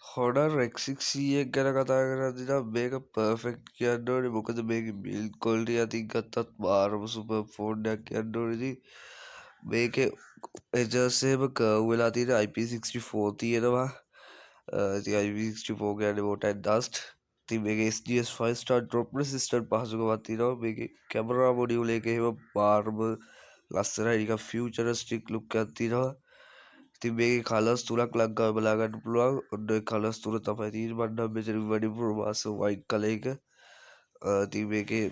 Honor X6 එක ගැන කතා කරද්දී නම් මේක පර්ෆෙක්ට් කියන්න ඕනේ. මොකද මේකේ බිල්ඩ් ක්වොලිටි අතින් ගත්තත් මාරම සුපර් ෆෝන් එකක් කියන්න ඕනේ. ඉතින් මේකේ එජස් එහෙම කර්ව් වෙලා තියෙන IP64 තියෙනවා. ඉතින් IP64 කියන්නේ water and dust. ඉතින් මේකේ SDS 5 star drop resistant පහසුකමක් තියෙනවා. මේකේ කැමරා මොඩියුල් එක එහෙම මාරම ලස්සනයි. නිකන් ෆියුචරිස්ටික් ලුක් එකක් තියෙනවා. ඉතින් මේකේ කලර්ස් තුනක් ලංකාවේ බලා ගන්න පුළුවන්. ඔන්න ඔය කලර්ස් තුන තමයි තියෙන්නේ. මම නම් මෙතන වැඩිපුර මාස වයිට් කලර් එක. ඉතින් මේකේ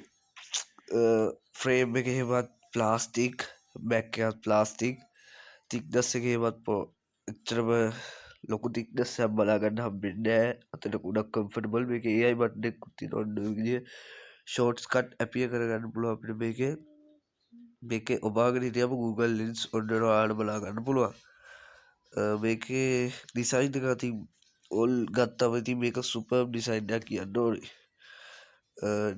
ෆ්‍රේම් එක එහෙමත් ප්ලාස්ටික්, බැක් එකත් ප්ලාස්ටික්. තික්නස් එක එහෙමත් එච්චරම ලොකු තික්නස් එකක් බලා ගන්න හම්බෙන්නේ නැහැ. අතට ගොඩක් කම්ෆර්ටබල්. මේකේ AI බටන් එකකුත් තියෙනවා. ඔන්න ඔය විදිහේ ෂෝට්ස් කට් ඇපිය කරගන්න පුළුවන් අපිට මේකේ. මේකේ ඔබාගෙන හිටියම Google Lens ඔන්න ඔයාලට බලා ගන්න පුළුවන්. මේකේ ඩිසයින් එක ඉතින් ඕල් ගත්තම ඉතින් මේක සුපර්බ් ඩිසයින් එකක් කියන්න ඕනේ.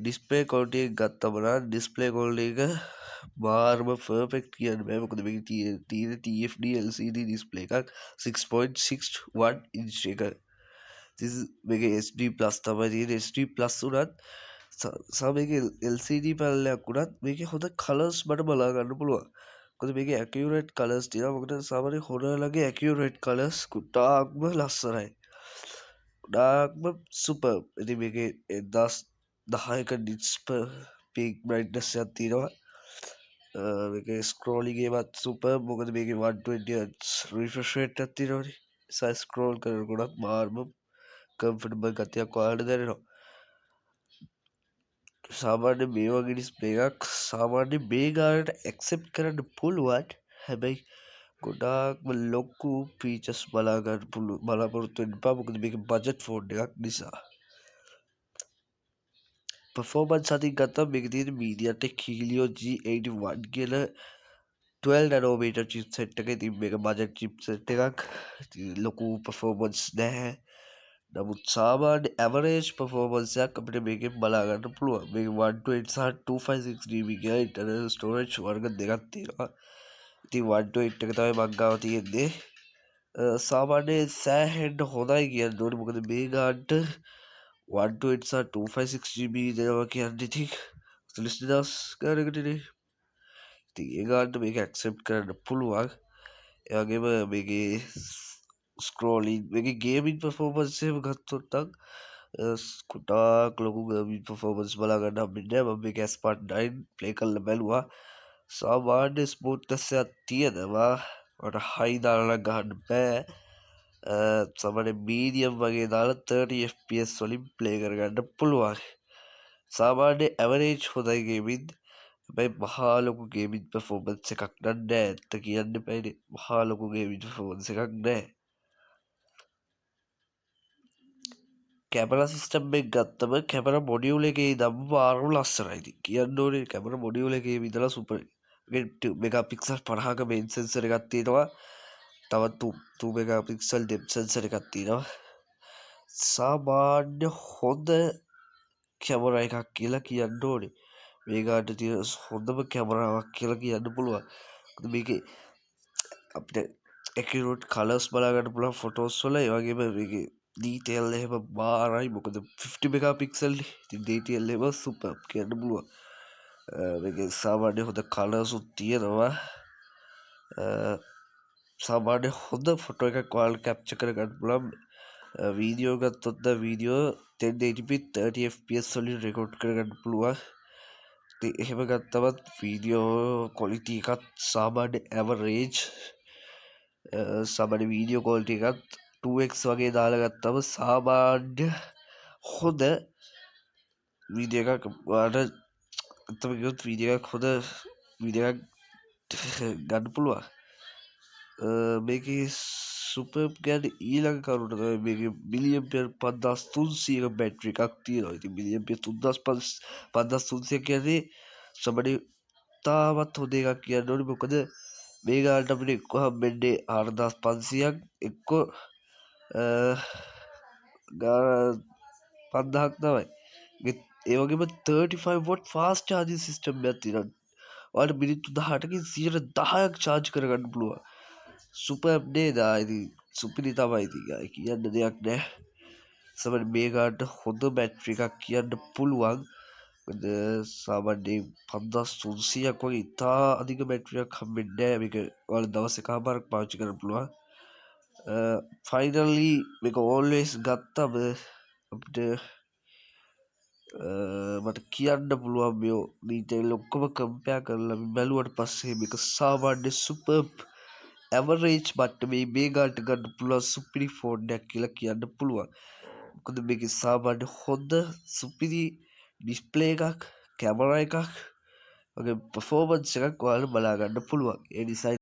ඩිස්ප්ලේ ක්වොලිටි එක ගත්තම නම් ඩිස්ප්ලේ ක්වොලිටි එක මාරම පර්ෆෙක්ට් කියන්න බෑ. මොකද මේකේ තියෙන TFT LCD ඩිස්ප්ලේ එකක් 6.61 ඉන්ච් එක. මේකේ HD+ තමයි තියෙන්නේ. HD+ උනත් මේකේ LCD පැනල් එකක් උනත් මේකේ හොඳ කලර්ස් මට බලා ගන්න පුළුවන්. මොකද මේකේ ඇකියුරේට් කලර්ස් තියෙනවා. මොකද සාමාන්‍ය හොනර්ලගේ ඇකියුරේට් කලර්ස් ගොඩාක්ම ලස්සනයි. ගොඩාක්ම සුපර්බ්. ඉතින් මේකේ 1010ක නිට්ස් per peak brightness එකක් තියෙනවා. මේකේ ස්ක්‍රෝලිං එකවත් සුපර්බ්. මොකද මේකේ 120 Hz refresh rate එකක් තියෙනවානේ. නිසා ස්ක්‍රෝල් කරනකොට මාර්ම කම්ෆර්ටබල් ගතියක් ඔයාලට දැනෙනවා. සාමාන්‍ය මේ වගේ ඩිස්ප්ලේ එකක් සාමාන්‍ය මේ ගානට ඇක්සෙප්ට් කරන්න පුළුවන්. හැබැයි ගොඩාක්ම ලොකු ෆීචර්ස් බලා ගන්න බලාපොරොත්තු වෙන්න එපා. මොකද මේක බජට් ෆෝන් එකක් නිසා. පර්ෆෝමන්ස් අතින් ගත්තම මේකේ තියෙන MediaTek Helio G81 කියන 12 nanometer chipset එක. ඉතින් මේක බජට් chipset එකක්. ලොකු පර්ෆෝමන්ස් නැහැ. නමුත් සාමාන්‍ය ඇවරේජ් පර්ෆෝමන්ස් එකක් අපිට මේකෙන් බලා ගන්න පුළුවන්. මේක 128 සහ 256GB කියලා ඉන්ටර්නල් ස්ටෝරේජ් වර්ග දෙකක් තියෙනවා. ඉතින් 128 එක තමයි මං ගාව තියෙන්නේ. සාමාන්‍යයෙන් සෑහෙන්න හොඳයි කියන්න ඕනේ. මොකද මේ ගානට 128 සහ 256GB දෙනවා කියන්නේ ඉතින් 40000 ගානකටනේ. ඉතින් ඒ ගානට මේක ඇක්සෙප්ට් කරන්න පුළුවන්. ඒ වගේම මේකේ ස්ක්‍රෝලින් මේකේ ගේමින් පර්ෆෝමන්ස් එහෙම ගත්තොත් නම් ගොඩාක් ලොකු ගේමින් පර්ෆෝමන්ස් බලා ගන්න හම්බෙන්නේ නැහැ. මම මේක S-Part 9 ප්ලේ කරලා බැලුවා. සාමාන්‍ය ස්මූත්නස් එකක් තියෙනවා. මට හයි දාලා ගහන්න බෑ. සාමාන්‍ය මීඩියම් වගේ දාලා 30 FPS වලින් ප්ලේ කරගන්න පුළුවන්. සාමාන්‍ය ඇවරේජ් හොඳයි ගේමින්. හැබැයි මහා ලොකු ගේමින් පර්ෆෝමන්ස් එකක් නෑ. ඇත්ත කියන්න එපානේ. මහා ලොකු ගේමින් පර්ෆෝමන්ස් එකක් නෑ. කැමරා සිස්ටම් එක ගත්තම කැමරා මොඩියුල් එකේ නම් මාරම ලස්සනයි. ඉතින් කියන්න ඕනේ කැමරා මොඩියුල් එකේ ඉඳලා සුපර්. මේකේ මෙගාපික්සල් 50ක මේන් සෙන්සර් එකක් තියෙනවා. තවත් 2 මෙගාපික්සල් ඩෙප්ත් සෙන්සර් එකක් තියෙනවා. සාමාන්‍ය හොඳ කැමරා එකක් කියලා කියන්න ඕනේ. මේ ගානට තියෙන හොඳම කැමරාවක් කියලා කියන්න පුළුවන්. මොකද මේකේ අපිට ඇකියුරේට් කලර්ස් බලා ගන්න පුළුවන් ෆොටෝස් වල. ඒ වගේම මේකේ ඩීටේල් එහෙම බාරයි. මොකද 50 මෙගාපික්සල් නේ. ඉතින් ඩීටේල් එහෙම සුපර් කියන්න පුළුවන්. මේකේ සාමාන්‍ය හොඳ කලර්ස් උත් තියෙනවා. සාමාන්‍ය හොඳ ෆොටෝ එකක් ඔයාලට කැප්චර් කරගන්න පුළුවන්. වීඩියෝ ගත්තොත් නම් වීඩියෝ 1080p 30 fps වලින් රෙකෝඩ් කරගන්න පුළුවන්. ඉතින් එහෙම ගත්තමත් වීඩියෝ ක්වොලිටි එකත් සාමාන්‍ය ඇවරේජ්. සාමාන්‍ය වීඩියෝ ක්වොලිටි එකත් 2x වගේ දාලා ගත්තම සාමාන්‍ය හොඳ වීඩියෝ එකක් ඔයාලට අතම ගියොත් වීඩියෝ එකක් හොඳ වීඩියෝ එකක් ගන්න පුළුවන්. මේකේ සුපර්බ් කියන්නේ ඊළඟ කරුණ තමයි මේකේ මිලියම්පියර් 5300ක බැටරි එකක් තියෙනවා. ඉතින් මිලියම්පියර් 5300 කියන්නේ සමහරවිට තාමත් හොඳ එකක් කියන්න ඕනේ. මොකද මේ ගානට අපිට එක්ක හම්බෙන්නේ 4500ක් එක්ක 5000ක් තමයි. ඒ වගේම 35 watt fast charging system එකක් තියෙනවා. ඔයාලට මිනිත්තු 18කින් 10% charge කරගන්න පුළුවන්. සුපර්බ් නේද? ඉතින් සුපිරි තමයි ඉතින් අය කියන්න දෙයක් නෑ. සමහර මේකට හොඳ බැටරි එකක් කියන්න පුළුවන්. සාමාන්‍යයෙන් 5300ක් වගේ ඉතා අධික බැටරියක් හම්බෙන්නේ නෑ. මේක ඔයාලා දවස් එකමාරක් පාවිච්චි කරන්න පුළුවන්. ෆයිනලි මේක ඕල්වේස් ගත්තම අපිට මට කියන්න පුළුවන් මේ නීටෙල් ඔක්කොම කම්පෙයාර් කරලා බැලුවට පස්සේ මේක සාමාන්‍ය සුපර් ඇවරේජ් මට්ටමේ මේ ගානට ගන්න පුළුවන් සුපිරි ෆෝන් එකක් කියලා කියන්න පුළුවන්. මොකද මේකේ සාමාන්‍ය හොඳ සුපිරි ඩිස්ප්ලේ එකක්, කැමරා එකක් වගේ පර්ෆෝමන්ස් එකක් ඔයාලට බලා ගන්න පුළුවන්. ඒ නිසා